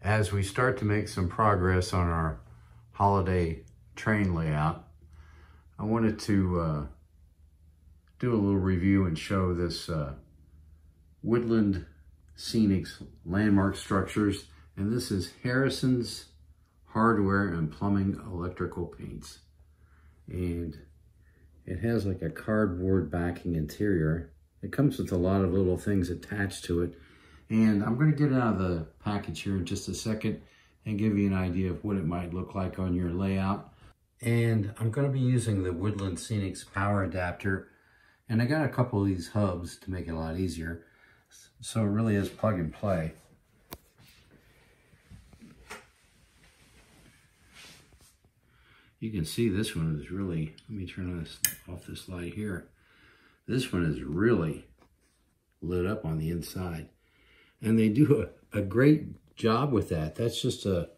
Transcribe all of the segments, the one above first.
as we start to make some progress on our holiday train layout, I wanted to do a little review and show this Woodland Scenics landmark structures. And this is Harrison's Hardware and Plumbing Electrical Paints. And it has like a cardboard backing interior. It comes with a lot of little things attached to it. And I'm going to get it out of the package here in just a second and give you an idea of what it might look like on your layout. And I'm going to be using the Woodland Scenics power adapter. And I got a couple of these hubs to make it a lot easier. So it really is plug and play. You can see this one is really, let me turn off this light here. This one is really lit up on the inside. And they do a great job with that. That's just a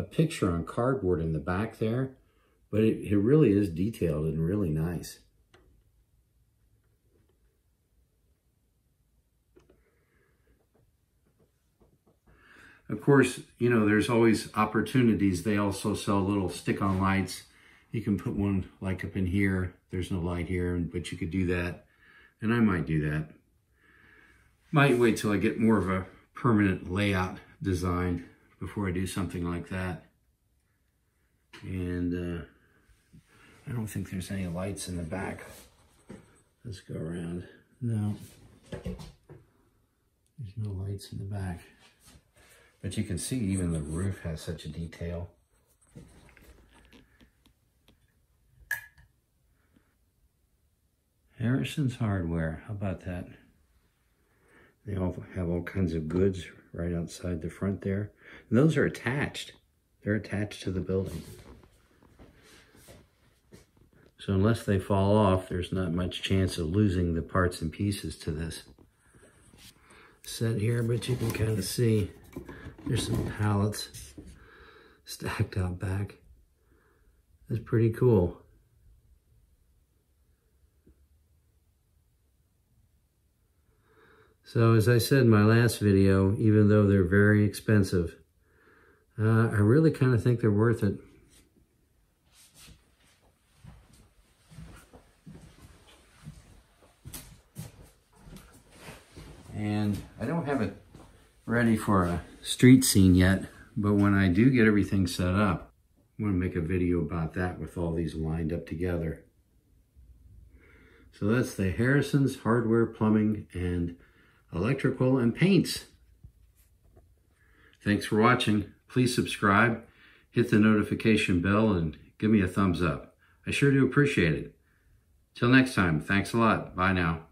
picture on cardboard in the back there. But it really is detailed and really nice. Of course, you know, there's always opportunities. They also sell little stick-on lights. You can put one like up in here. There's no light here, but you could do that. And I might do that. Might wait till I get more of a permanent layout design before I do something like that. And I don't think there's any lights in the back. Let's go around. No, there's no lights in the back. But you can see even the roof has such a detail. Harrison's Hardware, how about that? They all have all kinds of goods right outside the front there. And those are attached. They're attached to the building. So unless they fall off, there's not much chance of losing the parts and pieces to this set here, but you can kind of see there's some pallets stacked out back. That's pretty cool. So as I said in my last video, even though they're very expensive, I really kind of think they're worth it. And I don't have it ready for a street scene yet, but when I do get everything set up, I'm going to make a video about that with all these lined up together. So that's the Harrison's Hardware, Plumbing, and Electrical and Paints. Thanks for watching. Please subscribe, hit the notification bell, and give me a thumbs up. I sure do appreciate it. Till next time, thanks a lot. Bye now.